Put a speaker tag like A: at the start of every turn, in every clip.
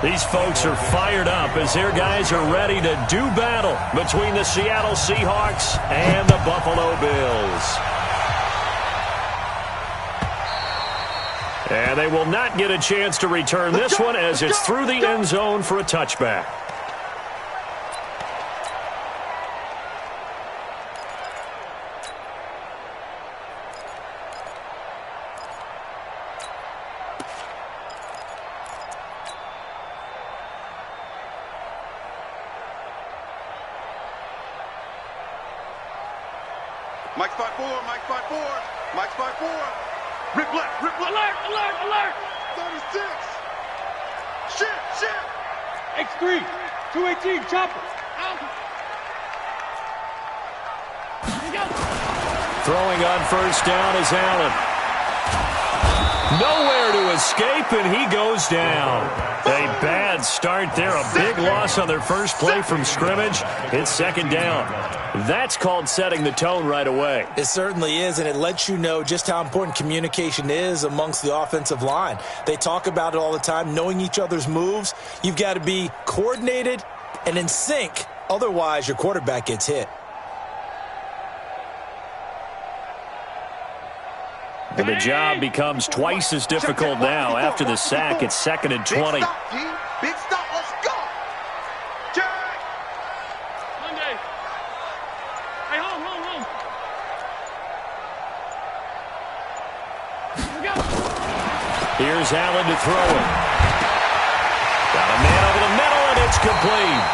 A: These folks are fired up as their guys are ready to do battle between the Seattle Seahawks and the Buffalo Bills. And they will not get a chance to return this one as it's through the end zone for a touchback.
B: Mike's 5-4, Mike's 5-4, Mike's 5-4. Rip left, alert, alert, alert. 36. Shit.
C: X3, 218, chopper. Out.
A: Throwing on first down is Allen. Nowhere to escape, and he goes down. A bad start there. A big loss on their first play from scrimmage. It's second down. That's called setting the tone right away.
D: It certainly is, and it lets you know just how important communication is amongst the offensive line. They talk about it all the time, knowing each other's moves. You've got to be coordinated and in sync. Otherwise, your quarterback gets hit.
A: And the job becomes twice as difficult now after the sack. It's second and 20.
B: Big stop, let's go. Check.
C: Monday. Hey, home. Here we go.
A: Here's Allen to throw it. Got a man over the middle, and it's complete.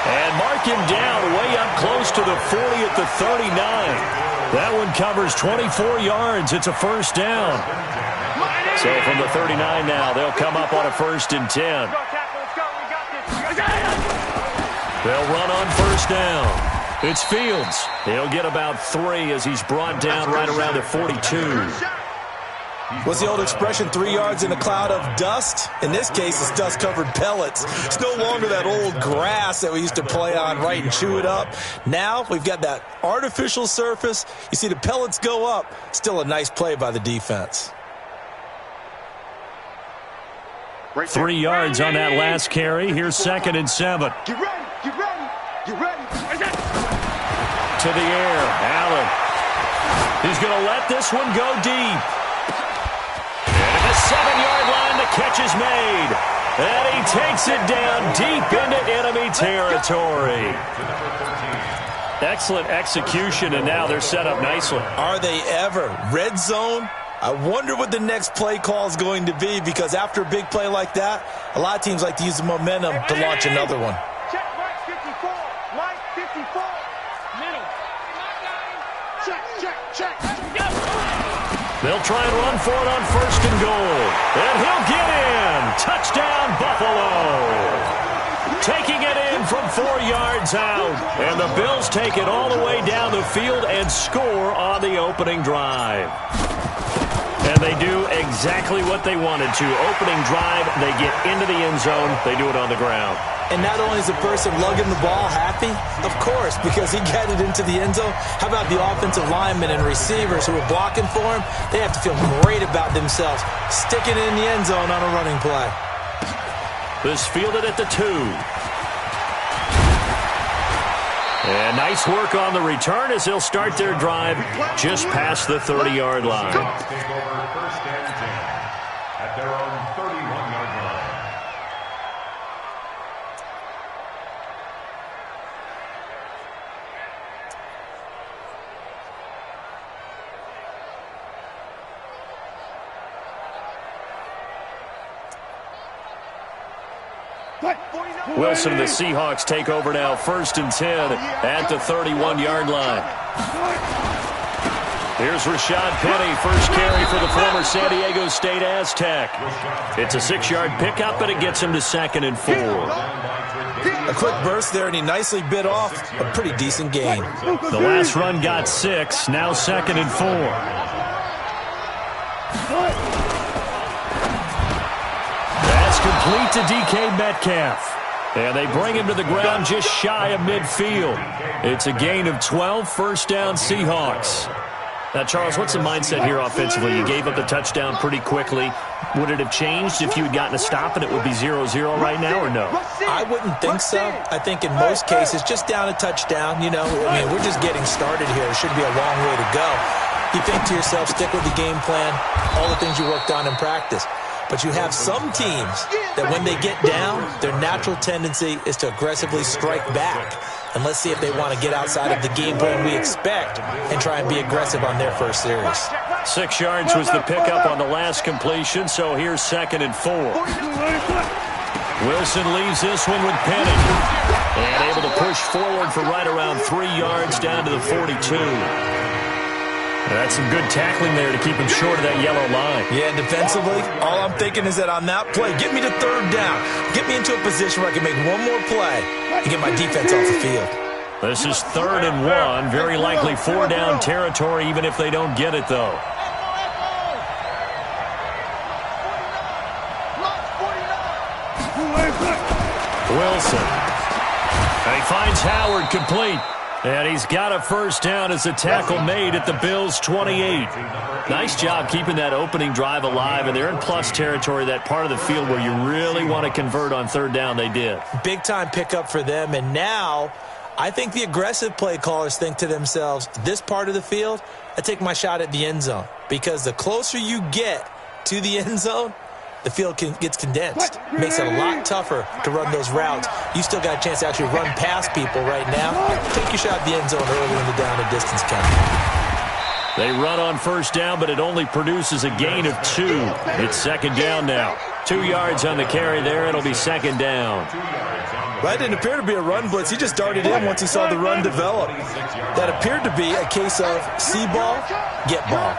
A: And mark him down way up close to the 40 at the 39. That one covers 24 yards. It's a first down. So from the 39 now, they'll come up on a first and 10. They'll run on first down. It's Fields. He'll get about 3 as he's brought down right around the 42.
D: What's the old expression, 3 yards in a cloud of dust? In this case, it's dust-covered pellets. It's no longer that old grass that we used to play on, right, and chew it up. Now we've got that artificial surface. You see the pellets go up. Still a nice play by the defense.
A: 3 yards on that last carry. Here's second and 7.
B: Get ready.
A: To the air, Allen. He's going to let this one go deep. And the 7-yard line, the catch is made. And he takes it down deep into enemy territory. Excellent execution, and now they're set up nicely.
D: Are they ever? Red zone? I wonder what the next play call is going to be, because after a big play like that, a lot of teams like to use the momentum to launch another one.
B: Check Mike 54. Mike 54.
C: Middle.
B: Check.
A: They'll try and run for it on first and goal. And he'll get in. Touchdown, Buffalo. Taking it in from 4 yards out. And the Bills take it all the way down the field and score on the opening drive. And they do exactly what they wanted to. Opening drive, they get into the end zone. They do it on the ground.
D: And not only is the person lugging the ball happy, of course, because he got it into the end zone. How about the offensive linemen and receivers who are blocking for him? They have to feel great about themselves, sticking it in the end zone on a running play.
A: This fielded at the 2. And nice work on the return as they'll start their drive just past the 30-yard line.
E: Take over first and 10 at their own 31-yard line.
A: Wilson and the Seahawks take over now, first and 10 at the 31-yard line. Here's Rashad Penny, first carry for the former San Diego State Aztec. It's a 6-yard pickup, and it gets him to second and 4.
D: A quick burst there, and he nicely bit off a pretty decent gain.
A: The last run got 6, now second and 4. That's complete to DK Metcalf. And they bring him to the ground just shy of midfield. It's a gain of 12, first down Seahawks. Now, Charles, what's the mindset here offensively? You gave up the touchdown pretty quickly. Would it have changed if you had gotten a stop and it would be 0-0 right now, or no?
D: I wouldn't think so. I think in most cases, just down a touchdown, you know, I mean, we're just getting started here. It should be a long way to go. You think to yourself, stick with the game plan, all the things you worked on in practice. But you have some teams that when they get down, their natural tendency is to aggressively strike back. And let's see if they want to get outside of the game plan we expect and try and be aggressive on their first series.
A: 6 yards was the pickup on the last completion, so here's 2nd and 4. Wilson leaves this one with Penning. And able to push forward for right around 3 yards down to the 42. That's some good tackling there to keep him short of that yellow line.
D: Yeah, defensively, all I'm thinking is that on that play, get me to 3rd down. Get me into a position where I can make one more play and get my defense off the field.
A: This is 3rd and 1. Very likely 4-down territory, even if they don't get it, though. Wilson. And he finds Howard complete. And he's got a first down as a tackle made at the Bills' 28. Nice job keeping that opening drive alive, and they're in plus territory, that part of the field where you really want to convert on 3rd down. They did. Big-time pickup for them, and now I think the aggressive play callers think to themselves, this part of the field, I take my shot at the end zone, because the closer you get to the end zone, the field gets condensed. Makes it a lot tougher to run those routes. You still got a chance to actually run past people right now. Take your shot at the end zone early in the down and distance count. They run on first down, but it only produces a gain of 2. It's 2nd down now. 2 yards on the carry there. It'll be 2nd down. That didn't appear to be a run blitz. He just darted in once he saw the run develop. That appeared to be a case of see ball, get ball.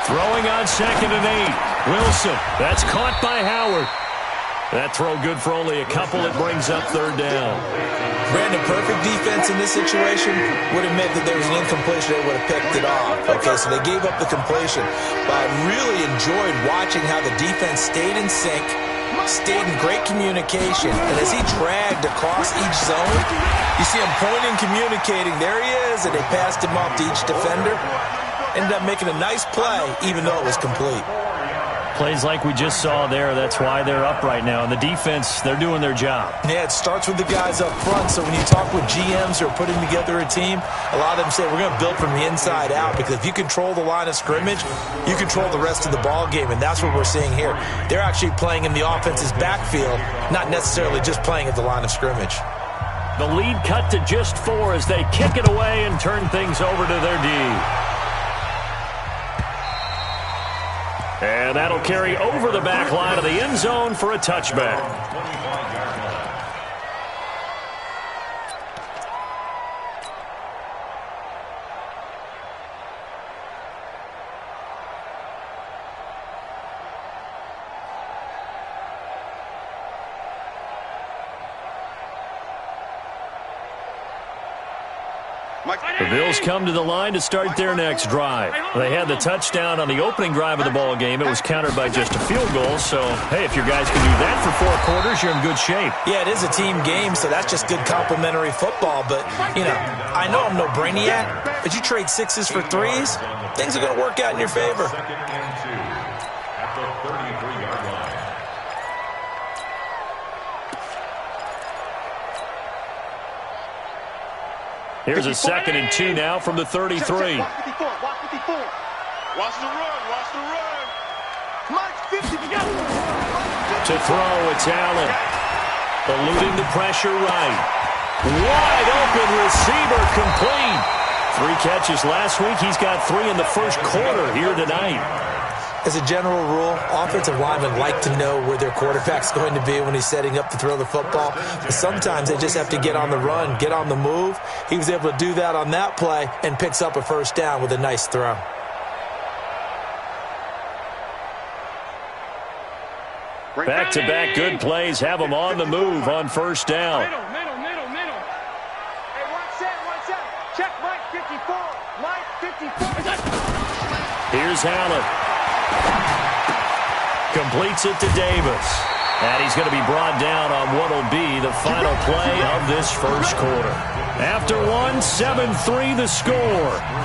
A: Throwing on 2nd and 8. Wilson. That's caught by Howard. That throw good for only a couple. It brings up 3rd down. Brandon, perfect defense in this situation would have meant that there was an incompletion. They would have picked it off. Okay, so they gave up the completion. But I really enjoyed watching how the defense stayed in sync, stayed in great communication. And as he dragged across each zone, you see him pointing, communicating. There he is, and they passed him off to each defender. Ended up making a nice play, even though it was complete. Plays like we just saw there, that's why they're up right now. And the defense, they're doing their job. Yeah, it starts with the guys up front. So when you talk with GMs who are putting together a team, a lot of them say, we're going to build from the inside out. Because if you control the line of scrimmage, you control the rest of the ball game. And that's what we're seeing here. They're actually playing in the offense's backfield, not necessarily just playing at the line of scrimmage. The lead cut to just 4 as they kick it away and turn things over to their D. And that'll carry over the back line of the end zone for a touchback. The Bills come to the line to start their next drive. They had the touchdown on the opening drive of the ball game. It was countered by just a field goal. So, hey, if your guys can do that for 4 quarters, you're in good shape. Yeah, it is a team game, so that's just good complimentary football. But, you know, I know I'm no brainiac, but you trade 6s for 3s, things are going to work out in your favor. Here's a 2nd and 2 now from the 33.
B: Watch the run, watch the run.
A: To throw, it's Allen. Eluding the pressure right. Wide open receiver complete. 3 catches last week. He's got 3 in the first quarter here tonight. As a general rule, offensive linemen like to know where their quarterback's going to be when he's setting up to throw the football. But sometimes they just have to get on the run, get on the move. He was able to do that on that play and picks up a first down with a nice throw. Back-to-back good plays have them on the move on first down.
C: Middle. Hey, one set. Check Mike 54. Mike 54.
A: Here's Allen. Completes it to Davis. And he's going to be brought down on what will be the final play of this first quarter. After one, 7-3 the score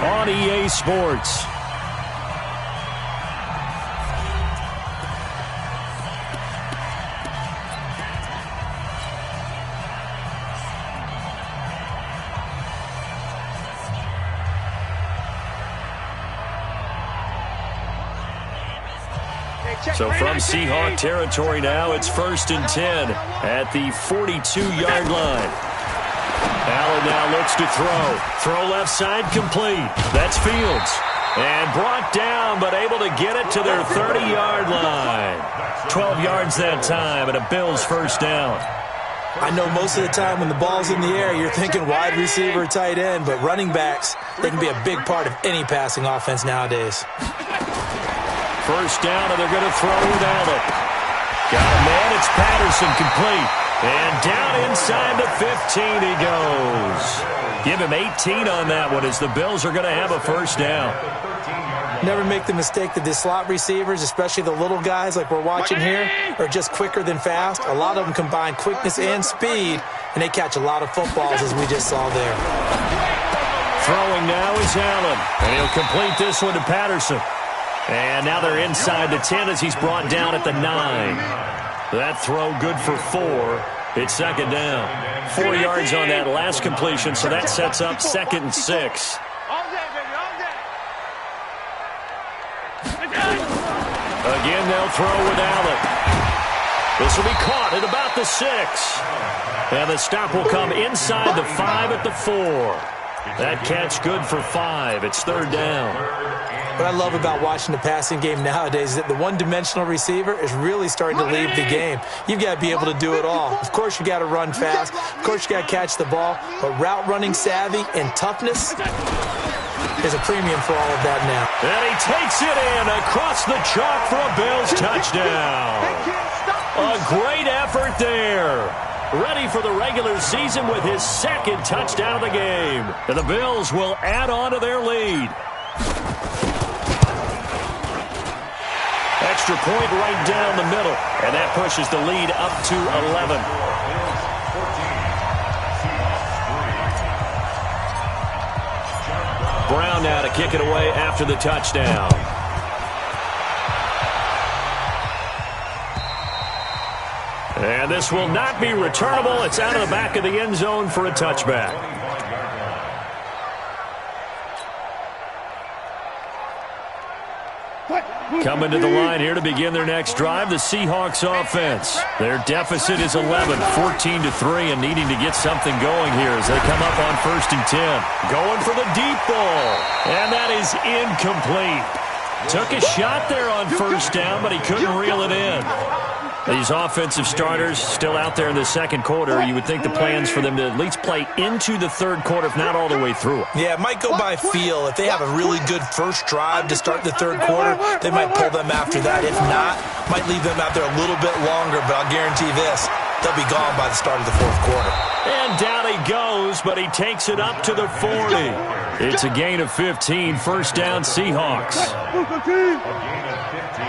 A: on EA Sports. So from Seahawk territory now, it's 1st and 10 at the 42-yard line. Allen now looks to throw. Throw left side complete. That's Fields. And brought down, but able to get it to their 30-yard line. 12 yards that time, and a Bills first down.
D: I know most of the time when the ball's in the air, you're thinking wide receiver, tight end, but running backs, they can be a big part of any passing offense nowadays.
A: First down, and they're going to throw with Allen. Got a man, it's Patterson complete. And down inside the 15 he goes. Give him 18 on that one as the Bills are going to have a first down.
D: Never make the mistake that the slot receivers, especially the little guys like we're watching here, are just quicker than fast. A lot of them combine quickness and speed, and they catch a lot of footballs as we just saw there.
A: Throwing now is Allen, and he'll complete this one to Patterson. And now they're inside the 10 as he's brought down at the 9. That throw good for 4. It's second down. 4 yards on that last completion, so that sets up 2nd and 6. Again, they'll throw with Allen. This will be caught at about the 6. And the stop will come inside the 5 at the 4. That catch good for 5. It's 3rd down.
D: What I love about watching the passing game nowadays is that the one-dimensional receiver is really starting to leave the game. You've got to be able to do it all. Of course, you got to run fast. Of course, you got to catch the ball. But route running savvy and toughness is a premium for all of that now.
A: And he takes it in across the chalk for a Bills touchdown. A great effort there. Ready for the regular season with his 2nd touchdown of the game. And the Bills will add on to their lead. Extra point right down the middle. And that pushes the lead up to 11. Brown now to kick it away after the touchdown. And this will not be returnable. It's out of the back of the end zone for a touchback. Coming to the line here to begin their next drive, the Seahawks offense. Their deficit is 11, 14-3, and needing to get something going here as they come up on 1st and 10. Going for the deep ball, and that is incomplete. Took a shot there on 1st down, but he couldn't reel it in. These offensive starters still out there in the 2nd quarter. You would think the plan's for them to at least play into the 3rd quarter, if not all the way through.
D: Yeah, it might go by feel. If they have a really good first drive to start the 3rd quarter, they might pull them after that. If not, might leave them out there a little bit longer, but I'll guarantee this, they'll be gone by the start of the 4th quarter.
A: And down he goes, but he takes it up to the 40. It's a gain of 15, first down Seahawks.
E: A gain of 15.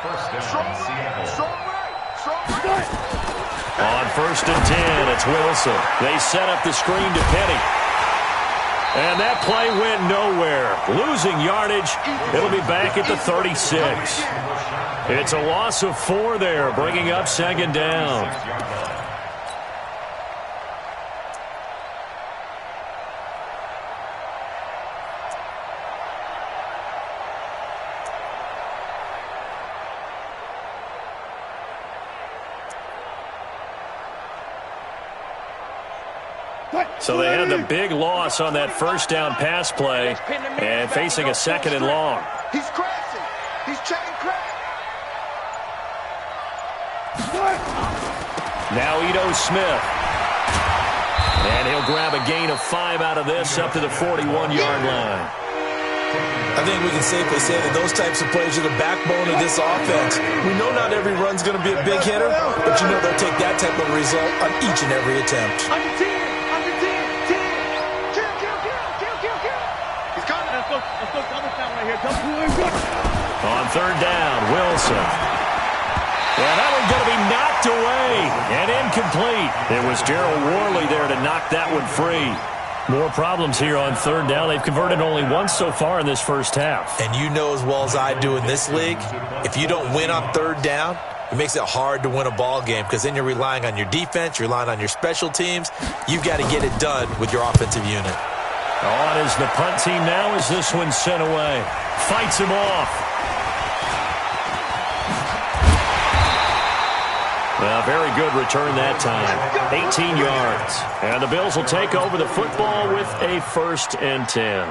E: First down, Seattle.
A: On 1st and 10, it's Wilson. They set up the screen to Penny. And that play went nowhere. Losing yardage. It'll be back at the 36. It's a loss of 4 there, bringing up 2nd down. So they had the big loss on that 1st down pass play and facing a 2nd and long.
B: He's crashing. He's chain crashing.
A: Now Ito Smith. And he'll grab a gain of 5 out of this up to the 41-yard line.
D: I think we can safely say that those types of plays are the backbone of this offense. We know not every run's going to be a big hitter, but you know they'll take that type of result on each and every attempt.
C: Under 10.
B: He's coming.
C: Let's go double down right here. Double.
A: On 3rd down, Wilson. And that one's going to be knocked away and incomplete. It was Gerald Worley there to knock that one free. More problems here on third down. They've converted only once so far in this first half.
D: And you know as well as I do in this league, if you don't win on third down, it makes it hard to win a ball game because then you're relying on your defense, you're relying on your special teams. You've got to get it done with your offensive unit.
A: On is the punt team now as this one's sent away. Fights him off. Well, very good return that time. 18 yards. And the Bills will take over the football with a 1st and 10.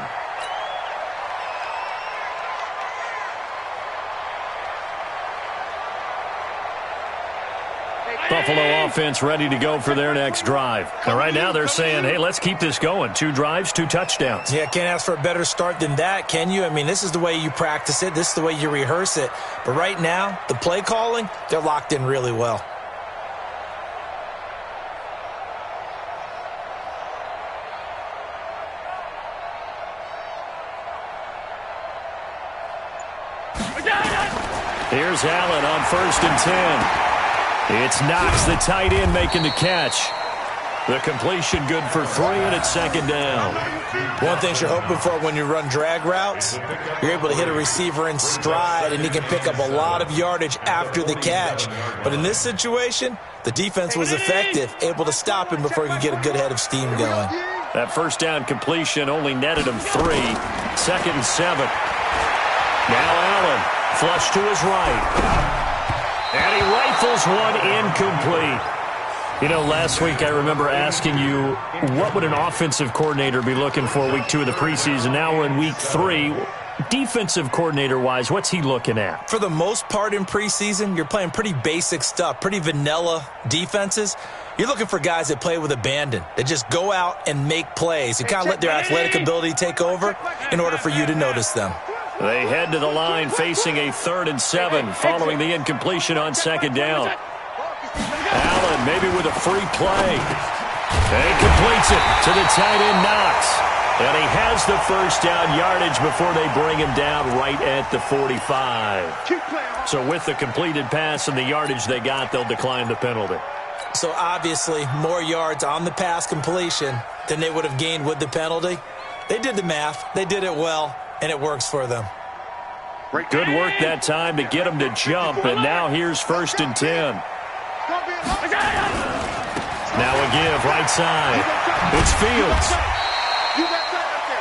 A: Buffalo offense ready to go for their next drive. Now, right now they're saying, hey, let's keep this going. 2 drives, 2 touchdowns.
D: Yeah, can't ask for a better start than that, can you? I mean, this is the way you practice it. This is the way you rehearse it. But right now, the play calling, they're locked in really well.
A: Here's Allen on 1st and 10. It's Knox, the tight end, making the catch. The completion good for 3, and it's 2nd down.
D: One thing you're hoping for when you run drag routes, you're able to hit a receiver in stride, and he can pick up a lot of yardage after the catch. But in this situation, the defense was effective, able to stop him before he could get a good head of steam going.
A: That 1st down completion only netted him 3. 2nd and 7. Now Allen, flush to his right. And he rifles one incomplete. You know, last week I remember asking you, what would an offensive coordinator be looking for week 2 of the preseason? Now we're in week 3. Defensive coordinator-wise, what's he looking at?
D: For the most part in preseason, you're playing pretty basic stuff, pretty vanilla defenses. You're looking for guys that play with abandon, that just go out and make plays. You kind of let their athletic ability take over in order for you to notice them.
A: They head to the line facing a 3rd and 7 following the incompletion on 2nd down. Allen maybe with a free play. And he completes it to the tight end Knox. And he has the 1st down yardage before they bring him down right at the 45. So with the completed pass and the yardage they got, they'll decline the penalty.
D: So obviously more yards on the pass completion than they would have gained with the penalty. They did the math. They did it well. And it works for them.
A: Good work that time to get them to jump, and now here's 1st and 10. Now a give, right side. It's Fields.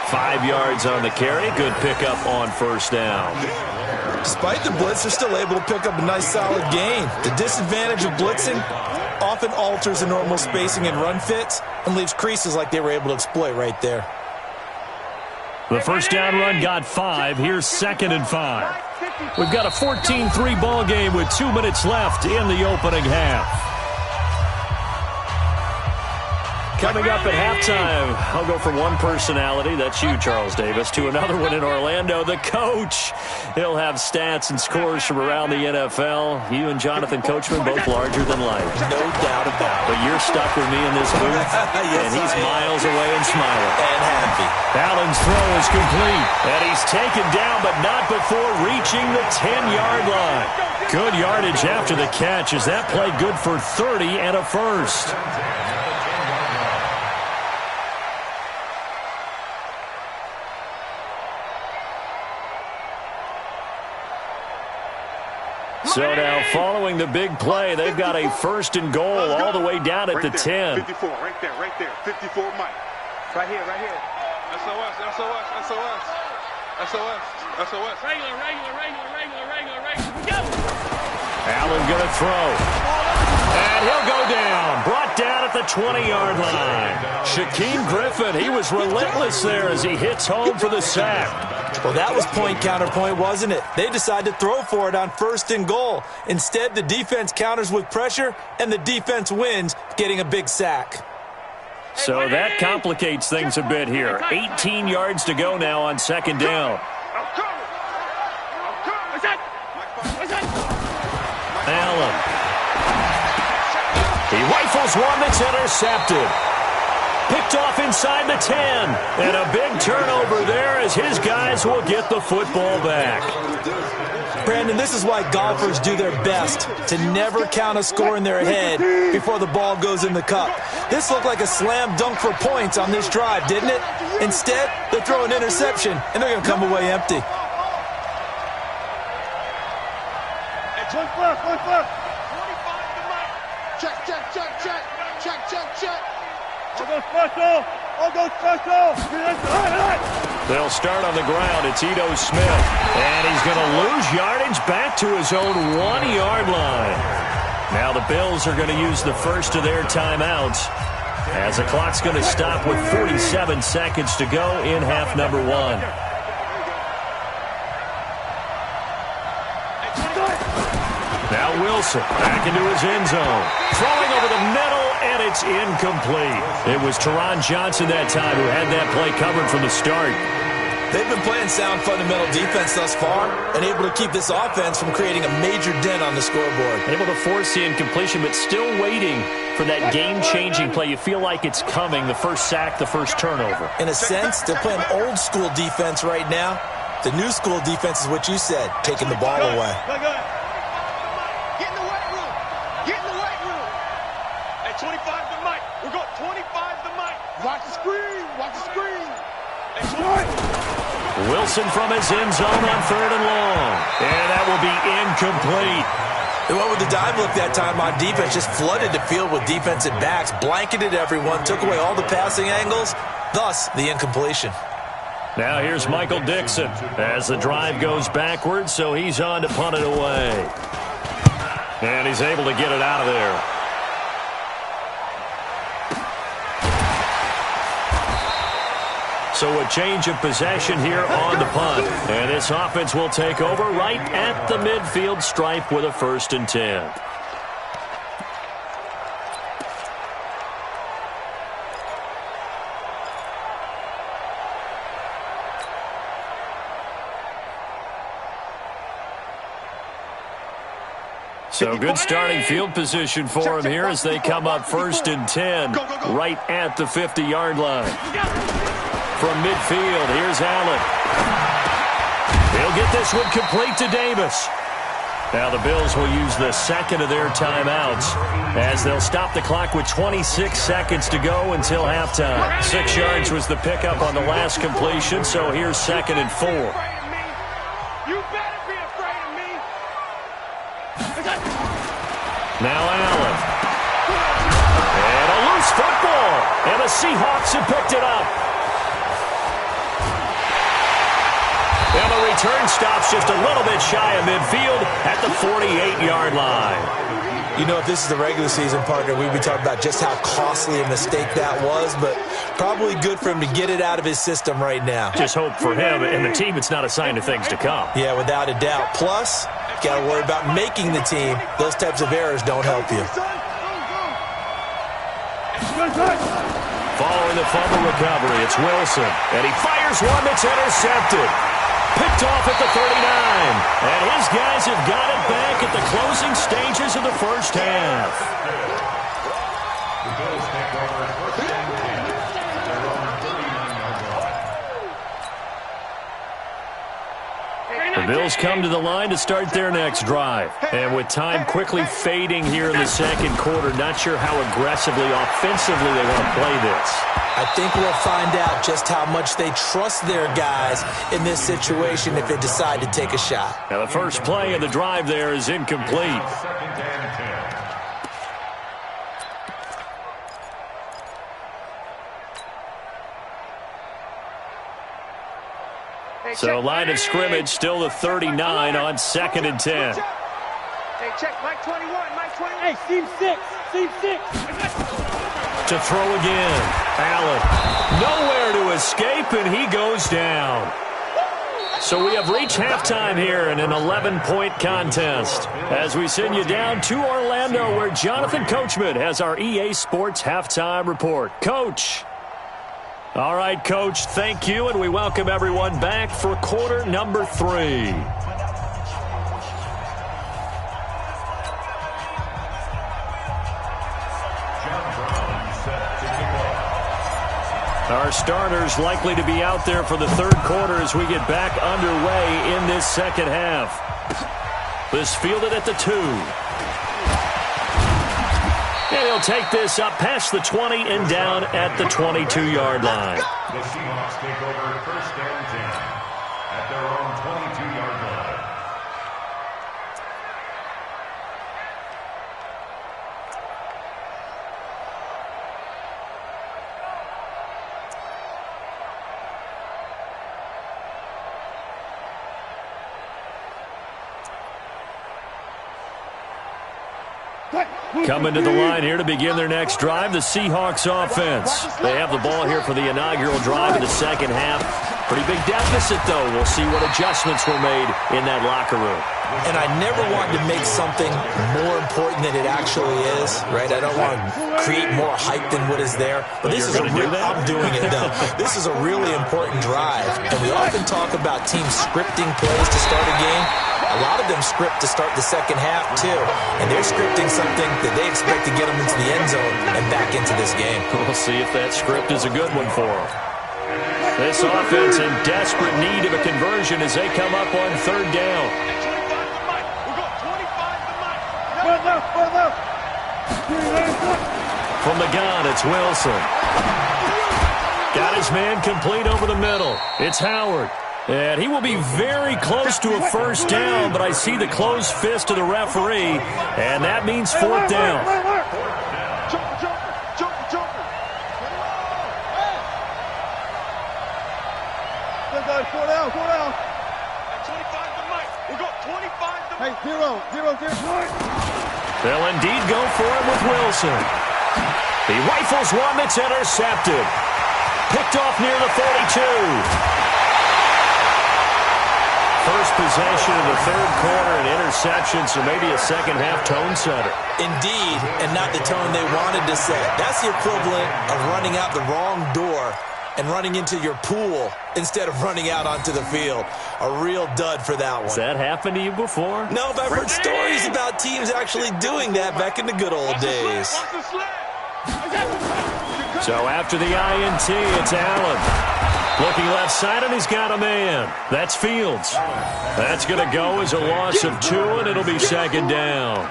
A: 5 yards on the carry. Good pickup on 1st down.
D: Despite the blitz, they're still able to pick up a nice solid gain. The disadvantage of blitzing often alters the normal spacing and run fits and leaves creases like they were able to exploit right there.
A: The 1st down run got 5. Here's 2nd and 5. We've got a 14-3 ball game with 2 minutes left in the opening half. Coming up at halftime, I'll go from one personality, that's you, Charles Davis, to another one in Orlando, the coach. He'll have stats and scores from around the NFL. You and Jonathan Coachman, both larger than life.
D: No doubt about it.
A: But you're stuck with me in this booth,
D: Yes,
A: and he's miles away and smiling.
D: And happy.
A: Allen's throw is complete, and he's taken down, but not before reaching the 10-yard line. Good yardage after the catch as that play good for 30 and a 1st. So now, following the big play, they've got a 1st and goal all the way down at the 10.
B: 54, right there. 54, Mike.
C: Right here.
B: SOS.
C: Regular. Go!
A: Allen going to throw. And he'll go down. Brought down at the 20-yard line. Shaquem Griffin, he was relentless there as he hits home for the sack.
D: Well, that was point counterpoint, wasn't it? They decided to throw for it on 1st and goal. Instead, the defense counters with pressure, and the defense wins, getting a big sack.
A: So that complicates things a bit here. 18 yards to go now on 2nd down. Allen. He rifles one that's intercepted. Picked off inside the 10. And a big turnover there as his guys will get the football back.
D: Brandon, this is why golfers do their best to never count a score in their head before the ball goes in the cup. This looked like a slam dunk for points on this drive, didn't it? Instead, they throw an interception, and they're going to come away empty.
B: One left. 25 to Mike. Check. I'll go special.
A: They'll start on the ground. It's Ito Smith. And he's going to lose yardage back to his own 1-yard line. Now the Bills are going to use the first of their timeouts as the clock's going to stop with 47 seconds to go in half number 1. Now Wilson back into his end zone. Throwing over the middle, and it's incomplete. It was Teron Johnson that time who had that play covered from the start.
D: They've been playing sound fundamental defense thus far and able to keep this offense from creating a major dent on the scoreboard.
A: Able to force the incompletion, but still waiting for that game-changing play. You feel like it's coming, the first sack, the first turnover.
D: In a sense, they're playing old-school defense right now. The new school defense is what you said, taking the ball away.
B: Get in the weight room. Get in the weight room. Hey, 25 to Mike. We're going 25 to Mike. Watch the screen. Hey, 20.
A: Wilson from his end zone on 3rd and long. And that will be incomplete.
D: They went with the dive look that time on defense, just flooded the field with defensive backs, blanketed everyone, took away all the passing angles, thus the incompletion.
A: Now here's Michael Dixon as the drive goes backwards, so he's on to punt it away. And he's able to get it out of there. So a change of possession here on the punt. And this offense will take over right at the midfield stripe with a 1st and 10. So good starting field position for him here as they come up 1st and 10 right at the 50-yard line. From midfield, here's Allen. He'll get this one complete to Davis. Now the Bills will use the second of their timeouts as they'll stop the clock with 26 seconds to go until halftime. 6 yards was the pickup on the last completion, so here's 2nd and 4. Now Allen. And a loose football. And the Seahawks have picked it up. And the return stops just a little bit shy of midfield at the 48-yard line.
D: You know, if this is the regular season, partner, we'd be talking about just how costly a mistake that was, but probably good for him to get it out of his system right now.
A: Just hope for him and the team it's not a sign of things to come.
D: Yeah, without a doubt. Plus, got to worry about making the team. Those types of errors don't help you.
A: Following the fumble recovery, it's Wilson. And he fires one that's intercepted. Picked off at the 39. And his guys have got it back at the closing stages of the first half.
E: The Bills take over 1st and 10 at their own 39-yard line.
A: The Bills come to the line to start their next drive. And with time quickly fading here in the second quarter, not sure how aggressively, offensively they want to play this.
D: I think we'll find out just how much they trust their guys in this situation if they decide to take a shot.
A: Now the first play of the drive there is incomplete.
E: 2nd and 10.
A: So line of scrimmage still the 39 on 2nd and 10.
C: Hey, check, Mike 21, Mike 21.
F: Hey, seam 6.
A: To throw again. Allen nowhere to escape, and he goes down. So we have reached halftime here in an 11-point contest as we send you down to Orlando where Jonathan Coachman has our EA Sports halftime report. Coach. All right, Coach, thank you, and we welcome everyone back for quarter number 3. Our starters likely to be out there for the third quarter as we get back underway in this second half. This fielded at the 2. And he'll take this up past the 20 and down at the 22-yard line.
E: The Seahawks take over 1st and 10 at their own 22-yard line.
A: Coming to the line here to begin their next drive, the Seahawks offense. They have the ball here for the inaugural drive in the second half. Pretty big deficit, though. We'll see what adjustments were made in that locker room.
D: And I never want to make something more important than it actually is, right? I don't want to create more hype than what is there. But this is a real, I'm doing it, though. This is a really important drive. And we often talk about teams scripting plays to start a game. A lot of them script to start the second half, too. And they're scripting something that they expect to get them into the end zone and back into this game.
A: We'll see if that script is a good one for them. This offense in desperate need of a conversion as they come up on 3rd down. From the gun, it's Wilson. Got his man complete over the middle. It's Howard. And he will be very close to a 1st down, but I see the closed fist of the referee, and that means 4th down.
C: Hey, 0, 0, 0.
A: They'll indeed go for it with Wilson. He rifles one that's intercepted. Picked off near the 42. First possession of the 3rd quarter, an interception, so maybe a second-half tone setter.
D: Indeed, and not the tone they wanted to set. That's the equivalent of running out the wrong door and running into your pool instead of running out onto the field. A real dud for that one.
A: Has that happened to you before?
D: No, but I've heard stories about teams actually doing that back in the good old days.
A: So after the INT, it's Allen. Looking left side, and he's got a man. That's Fields. That's going to go as a loss of 2, and it'll be 2nd down.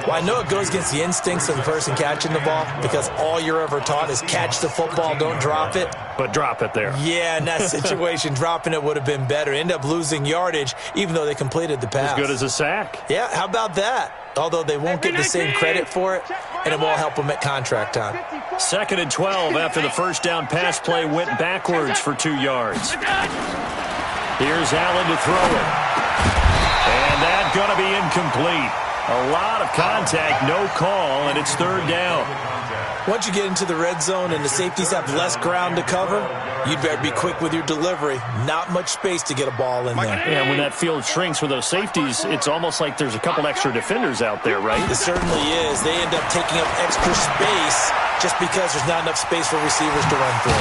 D: Well, I know it goes against the instincts of the person catching the ball because all you're ever taught is catch the football, don't drop it.
A: But drop it there.
D: Yeah, in that situation, dropping it would have been better. End up losing yardage, even though they completed the pass.
A: As good as a sack.
D: Yeah, how about that? Although they won't get the same credit for it, and it won't help them at contract time.
A: 2nd and 12 after the 1st down pass play went backwards for 2 yards. Here's Allen to throw it. And that's going to be incomplete. A lot of contact, no call, and it's 3rd down.
D: Once you get into the red zone and the safeties have less ground to cover, you'd better be quick with your delivery. Not much space to get a ball in there.
A: Yeah, when that field shrinks with those safeties, it's almost like there's a couple extra defenders out there, right?
D: It certainly is. They end up taking up extra space just because there's not enough space for receivers to run through.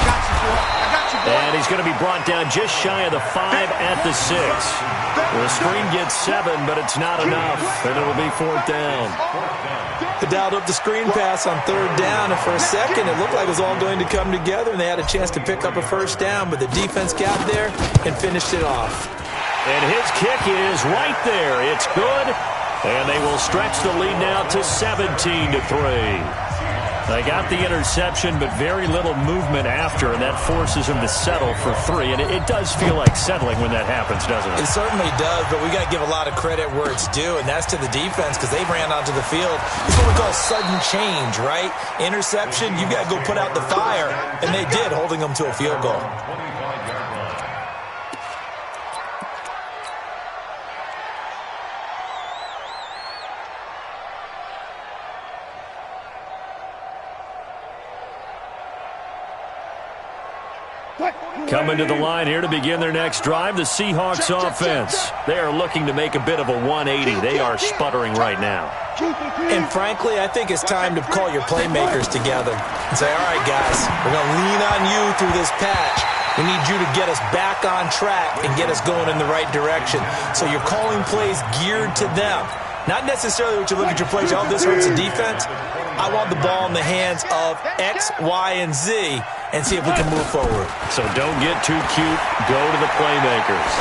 A: And he's going to be brought down just shy of the 5 at the 6. The screen gets 7, but it's not enough, and it'll be 4th down.
D: They dialed up the screen pass on 3rd down, and for a second it looked like it was all going to come together, and they had a chance to pick up a 1st down, but the defense got there and finished it off.
A: And his kick is right there. It's good, and they will stretch the lead now to 17-3. They got the interception, but very little movement after, and that forces him to settle for 3. And it does feel like settling when that happens, doesn't it?
D: It certainly does, but we got to give a lot of credit where it's due, and that's to the defense because they ran onto the field. It's what we call sudden change, right? Interception, you got to go put out the fire, and they did, holding them to a field goal.
A: Coming to the line here to begin their next drive, the Seahawks offense. They are looking to make a bit of a 180. They are sputtering right now.
D: And frankly, I think it's time to call your playmakers together and say, all right, guys, we're going to lean on you through this patch. We need you to get us back on track and get us going in the right direction. So you're calling plays geared to them. Not necessarily what you look at your plays, oh, this hurts the defense. I want the ball in the hands of X, Y, and Z and see if we can move forward.
A: So don't get too cute. Go to the playmakers.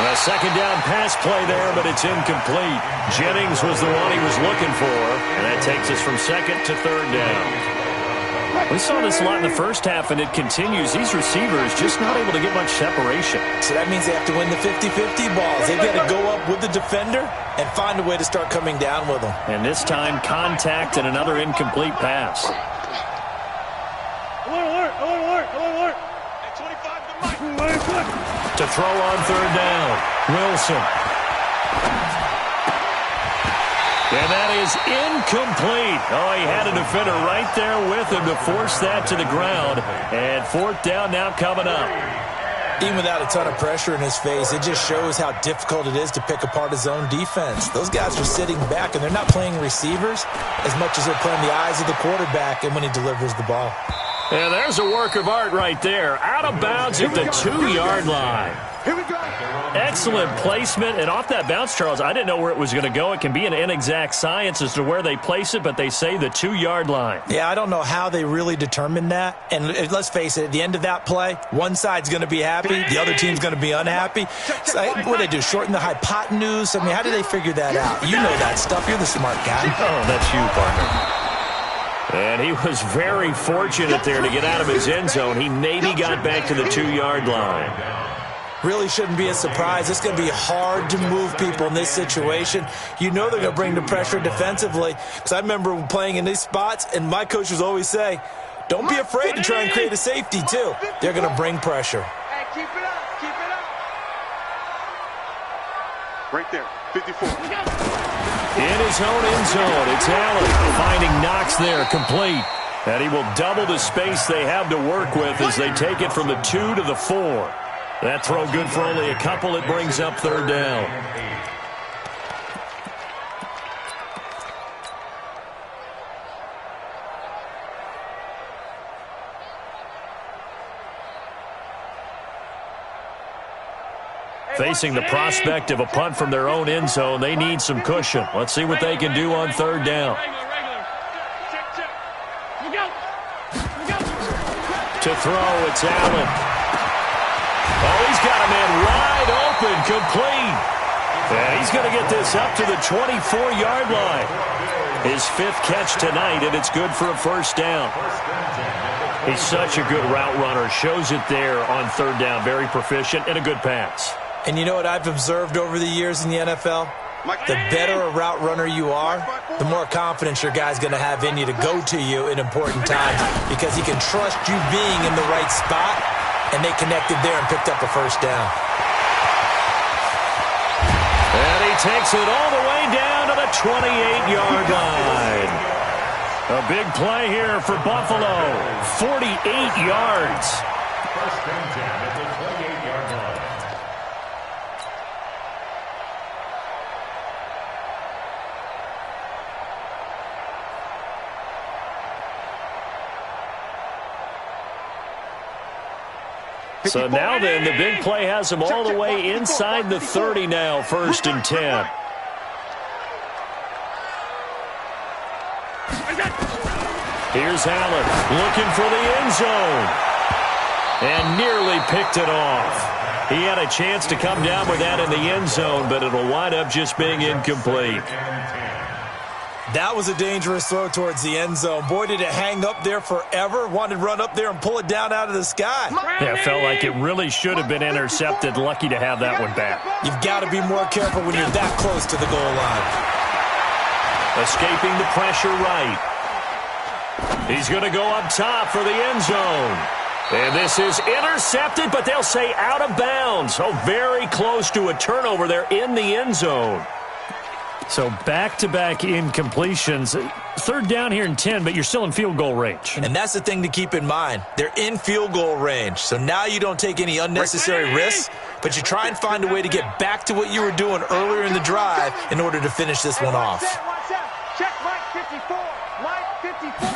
A: A second down pass play there, but it's incomplete. Jennings was the one he was looking for, and that takes us from second to third down. We saw this a lot in the first half, and it continues. These receivers just not able to get much separation.
D: So that means they have to win the 50-50 balls. They've got to go up with the defender and find a way to start coming down with them.
A: And this time, contact and another incomplete pass.
F: Alert, alert, alert, alert.
B: At 25 to Mike.
A: To throw on third down, Wilson. And that is incomplete. Oh, he had a defender right there with him to force that to the ground. And fourth down now coming up.
D: Even without a ton of pressure in his face, it just shows how difficult it is to pick apart his own defense. Those guys are sitting back, and they're not playing receivers as much as they're playing the eyes of the quarterback and when he delivers the ball.
A: And there's a work of art right there. Out of bounds at the 2-yard line.
C: Here we go.
A: Excellent placement. And off that bounce, Charles, I didn't know where it was going to go. It can be an inexact science as to where they place it, but they say the 2-yard line.
D: Yeah, I don't know how they really determined that. And let's face it, at the end of that play, one side's going to be happy, the other team's going to be unhappy. So, what do they do, shorten the hypotenuse? I mean, how do they figure that out? You know that stuff. You're the smart guy.
A: Oh, that's you, partner. And he was very fortunate there to get out of his end zone. He maybe got back to the 2-yard line.
D: Really shouldn't be a surprise. It's going to be hard to move people in this situation. You know they're going to bring the pressure defensively. Because I remember playing in these spots, and my coaches always say, don't be afraid to try and create a safety, too. They're going to bring pressure.
B: Hey, keep it up, keep it up. Right there, 54.
A: In his own end zone, it's Allen finding Knox there, complete. And he will double the space they have to work with as they take it from the 2 to the 4. That throw good for only a couple. It brings up third down. Facing the prospect of a punt from their own end zone, they need some cushion. Let's see what they can do on third down. To throw, it's Allen. Oh, he's got a man wide open, complete. And he's going to get this up to the 24-yard line. His 5th catch tonight, and it's good for a first down. He's such a good route runner. Shows it there on third down. Very proficient and a good pass.
D: And you know what I've observed over the years in the NFL? The better a route runner you are, the more confidence your guy's going to have in you to go to you in important times because he can trust you being in the right spot, and they connected there and picked up a first down.
A: And he takes it all the way down to the 28-yard line. A big play here for Buffalo. 48 yards.
E: First and 10 at the 28-yard line.
A: So now then, the big play has him all the way inside the 30 now, 1st and 10. Here's Allen looking for the end zone. And nearly picked it off. He had a chance to come down with that in the end zone, but it'll wind up just being incomplete.
D: That was a dangerous throw towards the end zone. Boy, did it hang up there forever. Wanted to run up there and pull it down out of the sky.
A: Yeah, it felt like it really should have been intercepted. Lucky to have that one back.
D: You've got to be more careful when you're that close to the goal line.
A: Escaping the pressure right. He's going to go up top for the end zone. And this is intercepted, but they'll say out of bounds. Oh, very close to a turnover there in the end zone. So back-to-back incompletions. Third down here in 10, but you're still in field goal range.
D: And that's the thing to keep in mind. They're in field goal range. So now you don't take any unnecessary risks, but you try and find a way to get back to what you were doing earlier in the drive in order to finish this one off.
B: Check Mike 54. Mike 54.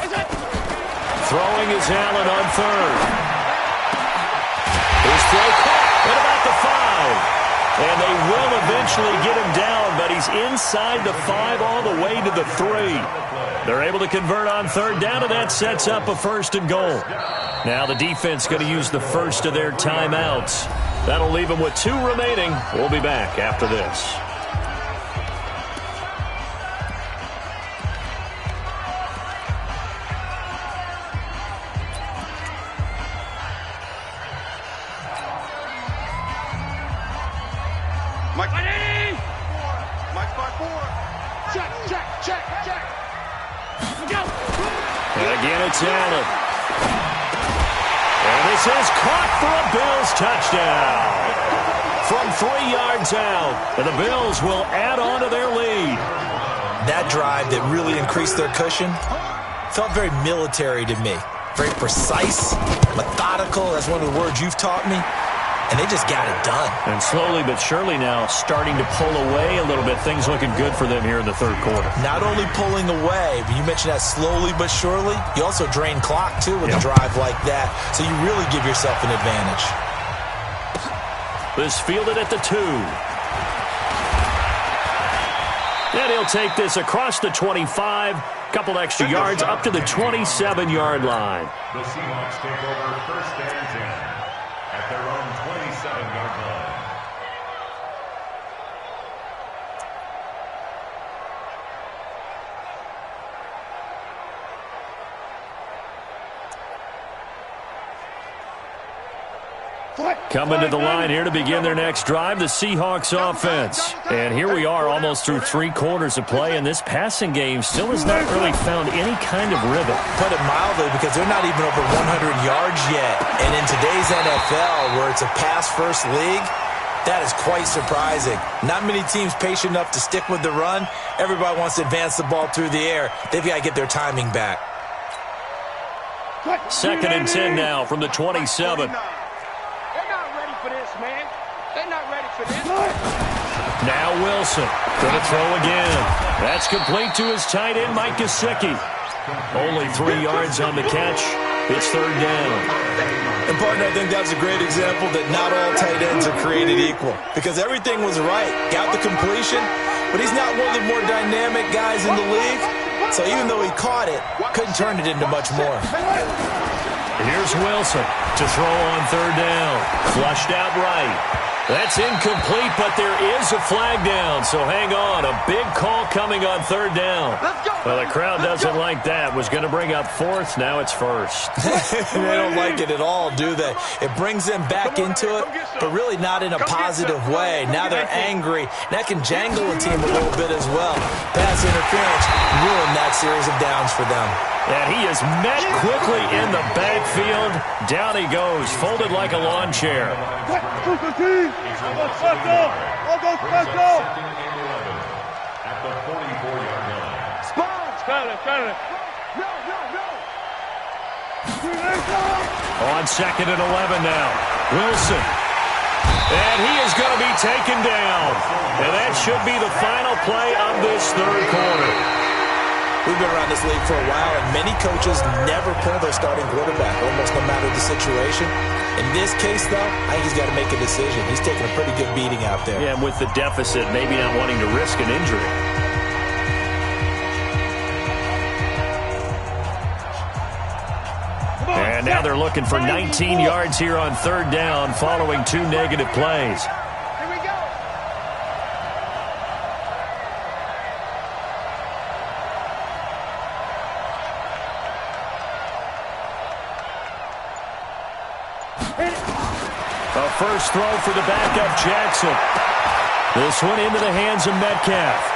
A: Throwing is Allen on third. His throw caught at about the 5. And they will eventually get him down, but he's inside the 5 all the way to the 3. They're able to convert on third down, and that sets up a 1st and goal. Now the defense going to use the first of their timeouts. That'll leave them with 2 remaining. We'll be back after this.
B: Mike, Mike's by 4. Check. Go.
A: And again, it's Allen. And this is caught for a Bills touchdown. From 3 yards out. And the Bills will add on to their lead.
D: That drive that really increased their cushion felt very military to me. Very precise, methodical. That's one of the words you've taught me. And they just got it done.
A: And slowly but surely now starting to pull away a little bit. Things looking good for them here in the third quarter.
D: Not only pulling away, but you mentioned that slowly but surely. You also drain clock, too, with a drive like that. So you really give yourself an advantage.
A: This fielded at the 2. And he'll take this across the 25. Couple extra yards up to the 27-yard line.
E: The Seahawks take over first and 10 at their own 27-yard line.
A: Coming to the line here to begin their next drive, the Seahawks offense. And here we are almost through 3 quarters of play, and this passing game still has not really found any kind of rhythm.
D: Put it mildly, because they're not even over 100 yards yet. And in today's NFL, where it's a pass-first league, that is quite surprising. Not many teams patient enough to stick with the run. Everybody wants to advance the ball through the air. They've got to get their timing back.
A: 2nd and 10 now from the 27. Now Wilson going to throw again. That's complete to his tight end, Mike Gesicki. Only 3 yards on the catch. It's 3rd down.
D: And, partner, I think that was a great example that not all tight ends are created equal. Because everything was right. Got the completion, but he's not one of the more dynamic guys in the league. So even though he caught it, couldn't turn it into much more.
A: Here's Wilson to throw on 3rd down. Flushed out right. That's incomplete, but there is a flag down, so hang on. A big call coming on 3rd down. Well, the crowd doesn't like that. Was going to bring up 4th, now it's 1st.
D: They don't like it at all, do they? It brings them back into it, but really not in a positive way. Now they're angry. That can jangle a team a little bit as well. Pass interference ruined that series of downs for them.
A: And he is met quickly in the backfield. Down he goes, folded like a lawn chair.
E: At the 44-yard line.
A: On 2nd and 11 now. Wilson. And he is going to be taken down. And that should be the final play of this 3rd quarter.
D: We've been around this league for a while, and many coaches never pull their starting quarterback, almost no matter the situation. In this case, though, I think he's got to make a decision. He's taking a pretty good beating out there.
A: Yeah, and with the deficit, maybe not wanting to risk an injury. And now they're looking for 19 yards here on 3rd down following 2 negative plays.
B: Here we go.
A: A first throw for the backup Jackson. This one into the hands of Metcalf.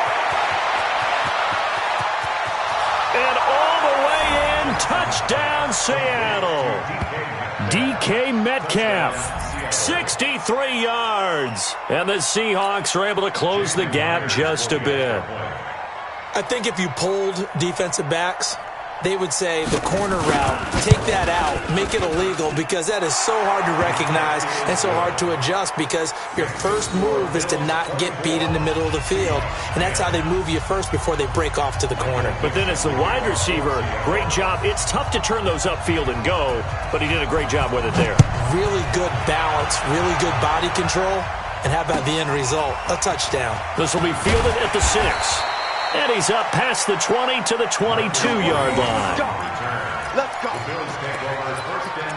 A: And all the way in, touchdown Seattle. DK Metcalf, 63 yards. And the Seahawks are able to close the gap just a bit.
D: I think if you pulled defensive backs, they would say the corner route, take that out, make it illegal, because that is so hard to recognize and so hard to adjust, because your first move is to not get beat in the middle of the field, and that's how they move you first before they break off to the corner.
A: But then as the wide receiver, great job. It's tough to turn those upfield and go, but he did a great job with it there.
D: Really good balance, really good body control, and how about the end result? A touchdown.
A: This will be fielded at the 6. And he's up past the 20 to the 22-yard line.
B: Let's go.
E: The Bills take over first and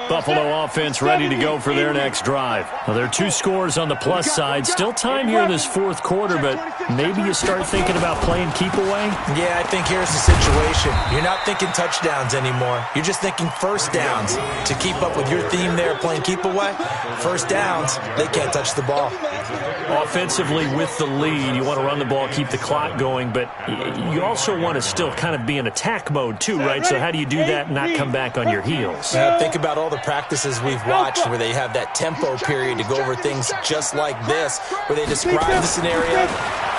A: Buffalo offense ready to go for their next drive. Well, there are 2 scores on the plus side. Still time here in this fourth quarter, but maybe you start thinking about playing keep away?
D: Yeah, I think here's the situation. You're not thinking touchdowns anymore. You're just thinking first downs. To keep up with your theme there, playing keep away, first downs, they can't touch the ball.
A: Offensively, with the lead, you want to run the ball, keep the clock going, but you also want to still kind of be in attack mode too, right? So how do you do that and not come back on your heels?
D: Think about all the practices we've watched where they have that tempo period to go over things just like this, where they describe the scenario,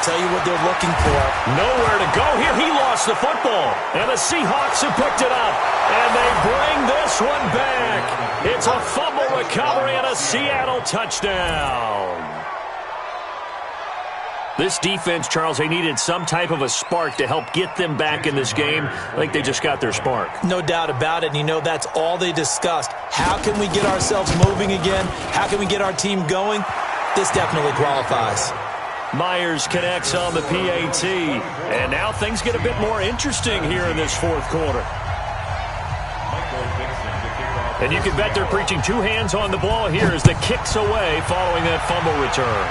D: tell you what they're looking for.
A: Nowhere to go here. He lost the football, and the Seahawks have picked it up, and they bring this one back. It's a fumble recovery and a Seattle touchdown. This defense, Charles, they needed some type of a spark to help get them back in this game. I think they just got their spark.
D: No doubt about it. And you know, that's all they discussed. How can we get ourselves moving again? How can we get our team going? This definitely qualifies.
A: Myers connects on the PAT. And now things get a bit more interesting here in this fourth quarter. And you can bet they're preaching 2 hands on the ball here as the kick's away following that fumble return.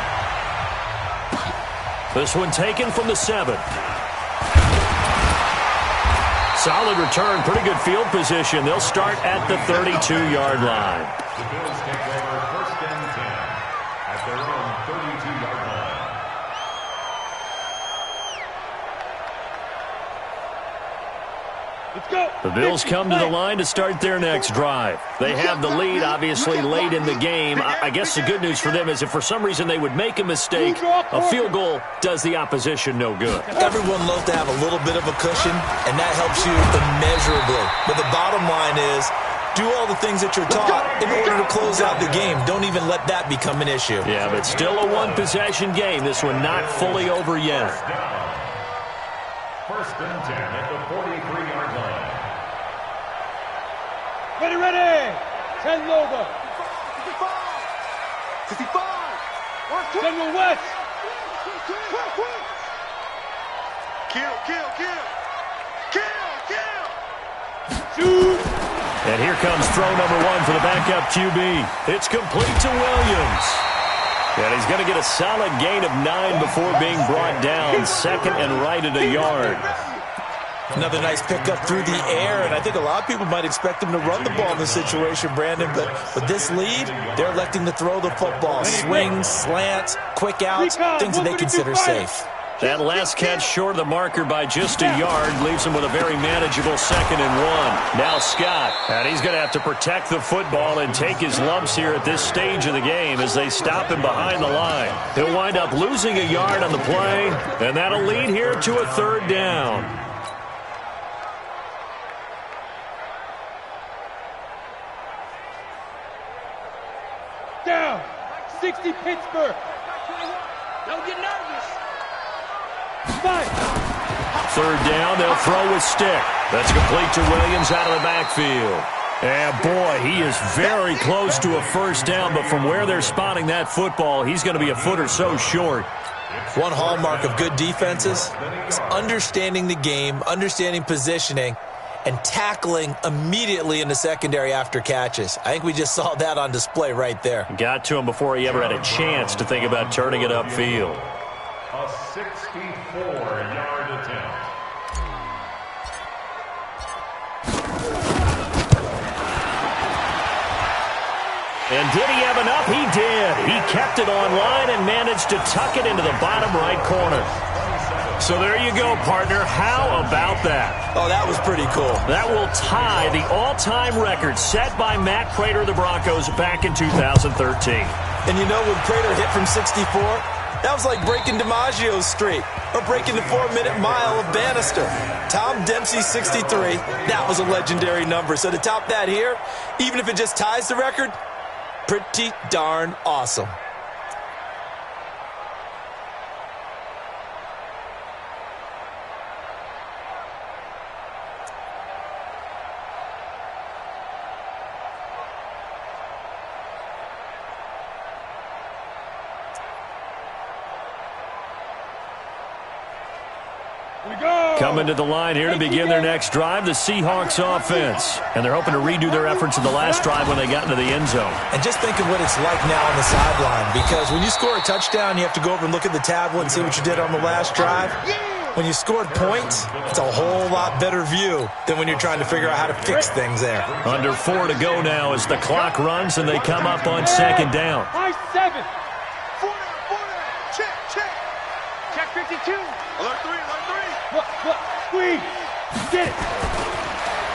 A: This one taken from the 7. Solid return, pretty good field position. They'll start at the 32-yard line.
E: The Bills take over first and 10 at their own 32-yard line.
F: Let's go.
A: The Bills come to the line to start their next drive. They have the lead, obviously, late in the game. I guess the good news for them is if for some reason they would make a mistake, a field goal does the opposition no good.
D: Everyone loves to have a little bit of a cushion, and that helps you immeasurably. But the bottom line is, do all the things that you're taught in order to close out the game. Don't even let that become an issue.
A: Yeah, but still a one-possession game. This one not fully over yet.
E: First and 10 at the 43-yard line.
F: Ready, ready. 10 over.
B: 55.
F: General West.
B: Kill, kill, kill. Kill, kill.
F: Shoot.
A: And here comes throw number 1 for the backup QB. It's complete to Williams. And he's going to get a solid gain of 9 before being brought down. Second and right at a yard.
D: Another nice pickup through the air, and I think a lot of people might expect him to run the ball in this situation, Brandon, but with this lead, they're electing to throw the football. Swings, slants, quick outs, things that they consider safe.
A: That last catch short of the marker by just a yard leaves him with a very manageable 2nd and 1. Now Scott, and he's going to have to protect the football and take his lumps here at this stage of the game as they stop him behind the line. He'll wind up losing a yard on the play, and that'll lead here to a 3rd down.
F: Down. 60 Pittsburgh.
B: Don't get nervous.
F: 5.
A: 3rd down, they'll throw with stick. That's complete to Williams out of the backfield. And boy, he is very close to a 1st down, but from where they're spotting that football, he's going to be a foot or so short.
D: One hallmark of good defenses is understanding the game, understanding positioning, and tackling immediately in the secondary after catches. I think we just saw that on display right there.
A: Got to him before he ever had a chance to think about turning it upfield.
E: A 64-yard attempt.
A: And did he have enough? He did. He kept it online and managed to tuck it into the bottom right corner. So there you go, partner. How about that?
D: Oh, that was pretty cool.
A: That will tie the all-time record set by Matt Prater of the Broncos back in 2013.
D: And you know, when Prater hit from 64, that was like breaking DiMaggio's streak or breaking the 4-minute mile of Bannister. Tom Dempsey, 63, that was a legendary number. So to top that here, even if it just ties the record, pretty darn awesome.
F: Here we go.
A: Coming to the line here to begin their next drive, the Seahawks offense. And they're hoping to redo their efforts in the last drive when they got into the end zone.
D: And just think of what it's like now on the sideline, because when you score a touchdown, you have to go over and look at the tablet and see what you did on the last drive. When you scored points, it's a whole lot better view than when you're trying to figure out how to fix things there.
A: Under 4 to go now as the clock runs and they come up on second down.
F: High 7.
B: 4 down. Check. Check 52. Alert 3.
F: Look. Squeeze. Get it.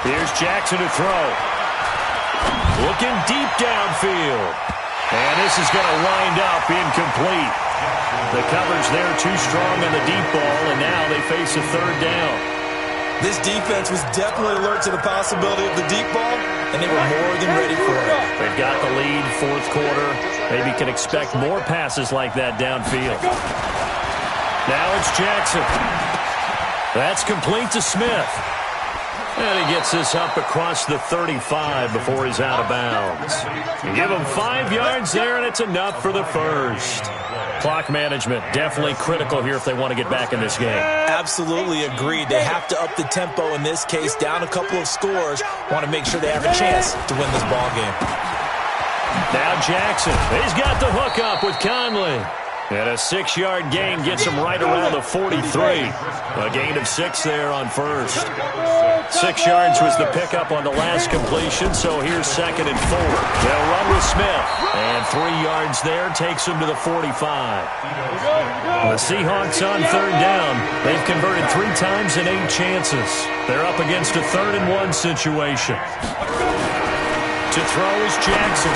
A: Here's Jackson to throw. Looking deep downfield. And this is going to wind up incomplete. The coverage there too strong on the deep ball, and now they face a third down.
D: This defense was definitely alert to the possibility of the deep ball, and they were more than ready for it.
A: They've got the lead, fourth quarter. Maybe can expect more passes like that downfield. Now it's Jackson. That's complete to Smith. And he gets this up across the 35 before he's out of bounds. You give him 5 yards there, and it's enough for the first. Clock management definitely critical here if they want to get back in this game.
D: Absolutely agreed. They have to up the tempo in this case, down a couple of scores. Want to make sure they have a chance to win this ball game.
A: Now Jackson. He's got the hook up with Conley. And a 6-yard gain gets him right around the 43. A gain of 6 there on first. 6 yards was the pickup on the last completion, so here's second and 4. They'll run with Smith. And 3 yards there takes him to the 45. The Seahawks on third down. They've converted 3 times in 8 chances. They're up against a 3rd and 1 situation. To throw is Jackson.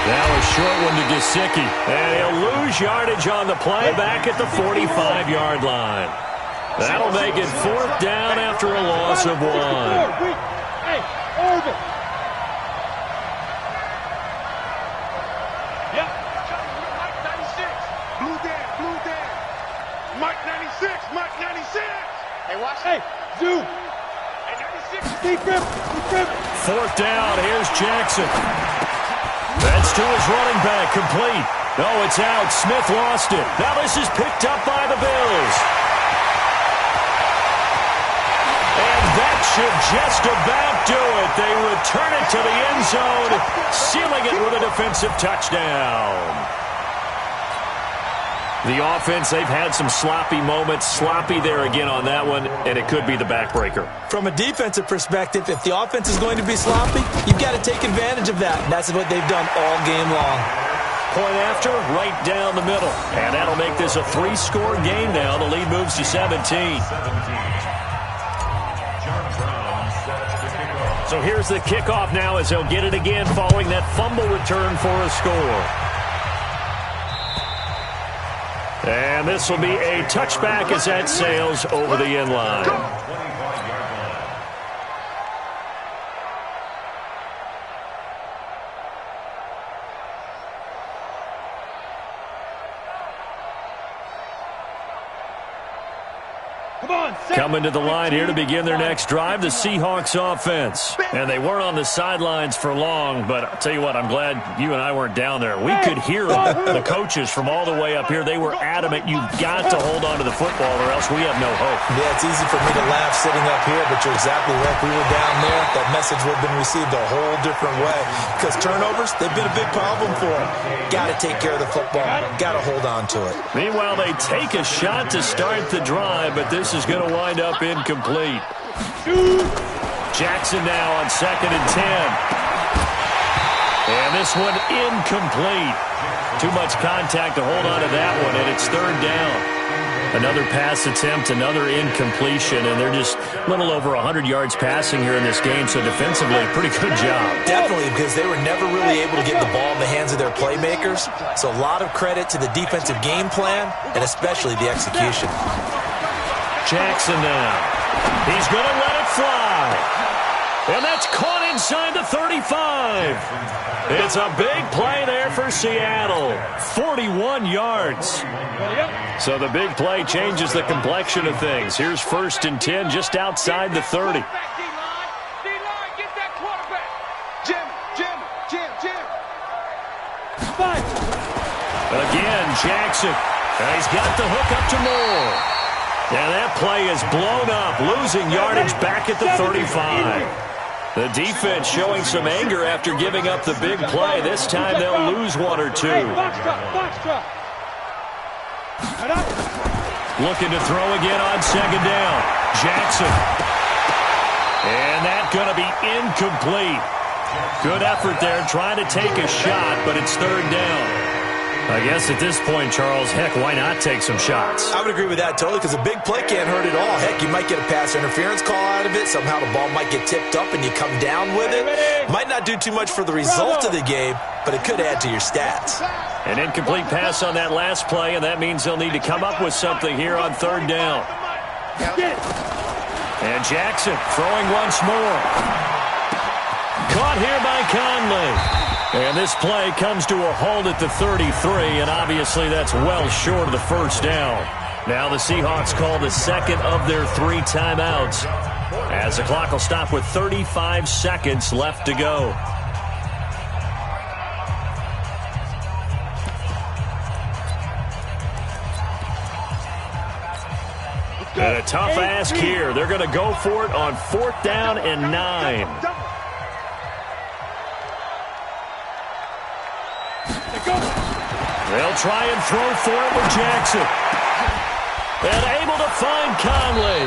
A: Now a short one to Gesicki. And he'll lose yardage on the play back at the 45-yard line. That'll make it 4th down after a loss of 1.
F: Hey, Irvin.
B: Yep. Mike 96. Blue Dan. Mike 96. Hey, watch.
F: Hey, Zoo.
B: Hey, 96.
F: Deep grip.
A: 4th down. Here's Jackson. That's to his running back. Complete. No, it's out. Smith lost it. Now this is picked up by the Bills. And that should just about do it. They return it to the end zone, sealing it with a defensive touchdown. The offense, they've had some sloppy moments. Sloppy there again on that one, and it could be the backbreaker.
D: From a defensive perspective, if the offense is going to be sloppy, you've got to take advantage of that. And that's what they've done all game long.
A: Point after, right down the middle. And that'll make this a 3-score game now. The lead moves to 17. So here's the kickoff now as they'll get it again following that fumble return for a score. And this will be a touchback as that sails over the end line. Coming to the line here to begin their next drive, the Seahawks offense. And they weren't on the sidelines for long, but I'll tell you what, I'm glad you and I weren't down there. We could hear the coaches from all the way up here. They were adamant, you've got to hold on to the football or else we have no hope.
D: Yeah, it's easy for me to laugh sitting up here, but you're exactly right. If we were down there, that message would have been received a whole different way. Because turnovers, they've been a big problem for them. Got to take care of the football. Got to hold on to it.
A: Meanwhile, they take a shot to start the drive, but this is going to wind up incomplete. Jackson now on 2nd and 10. And this one incomplete. Too much contact to hold on to that one, and it's 3rd down. Another pass attempt, another incompletion, and they're just a little over 100 yards passing here in this game, so defensively, pretty good job.
D: Definitely, because they were never really able to get the ball in the hands of their playmakers, so a lot of credit to the defensive game plan, and especially the execution.
A: Jackson now. He's going to let it fly. And that's caught inside the 35. It's a big play there for Seattle. 41 yards. So the big play changes the complexion of things. Here's 1st and 10 just outside the 30.
B: D-line, get that quarterback. Jim.
A: Again, Jackson. And he's got the hook up to Moore. And that play is blown up, losing yardage back at the 35. The defense showing some anger after giving up the big play. This time they'll lose one or two. Looking to throw again on second down. Jackson. And that's going to be incomplete. Good effort there trying to take a shot, but it's third down. I guess at this point, Charles, heck, why not take some shots?
D: I would agree with that totally, because a big play can't hurt at all. Heck, you might get a pass interference call out of it. Somehow the ball might get tipped up and you come down with it. Might not do too much for the result of the game, but it could add to your stats.
A: An incomplete pass on that last play, and that means they'll need to come up with something here on third down. And Jackson throwing once more. Caught here by Conley. And this play comes to a halt at the 33, and obviously that's well short of the first down. Now the Seahawks call the second of their 3 timeouts, as the clock will stop with 35 seconds left to go. And a tough ask here. They're going to go for it on 4th down and 9. They'll try and throw for it with Jackson. And able to find Conley.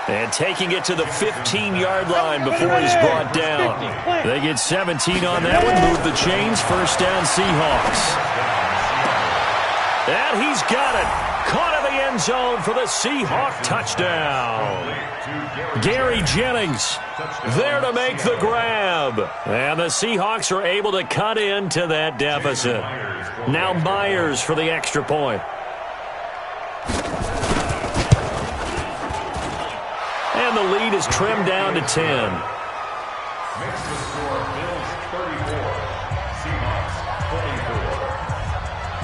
A: And taking it to the 15-yard line before he's brought down. They get 17 on that one. Move the chains. First down, Seahawks. And he's got it. Caught in the end zone for the Seahawk touchdown. Gary Jennings there to make the grab. And the Seahawks are able to cut into that deficit. Now Myers for the extra point. And the lead is trimmed down to 10.
E: Makes the score Bills 34, Seahawks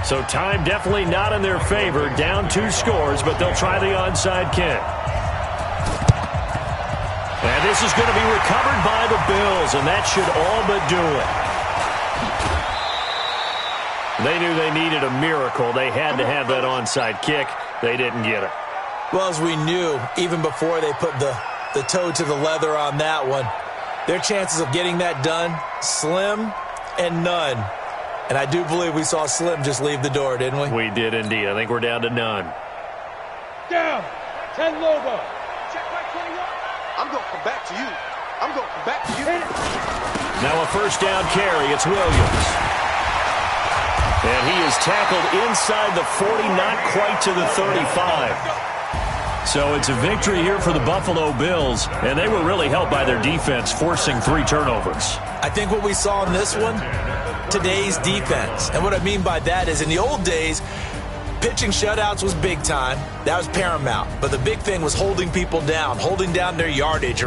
E: 24.
A: So time definitely not in their favor. Down 2 scores, but they'll try the onside kick. And this is going to be recovered by the Bills, and that should all but do it. They knew they needed a miracle. They had to have that onside kick. They didn't get it.
D: Well, as we knew, even before they put the toe to the leather on that one, their chances of getting that done, slim and none. And I do believe we saw Slim just leave the door, didn't we?
A: We did indeed. I think we're down to none.
F: Down. 10 Lobo.
B: I'm going to come back to you. I'm going to come back to you.
A: Now a first down carry. It's Williams. And he is tackled inside the 40, not quite to the 35. So it's a victory here for the Buffalo Bills, and they were really helped by their defense, forcing 3 turnovers.
D: I think what we saw in this one, today's defense. And what I mean by that is in the old days, pitching shutouts was big time. That was paramount. But the big thing was holding people down, holding down their yardage.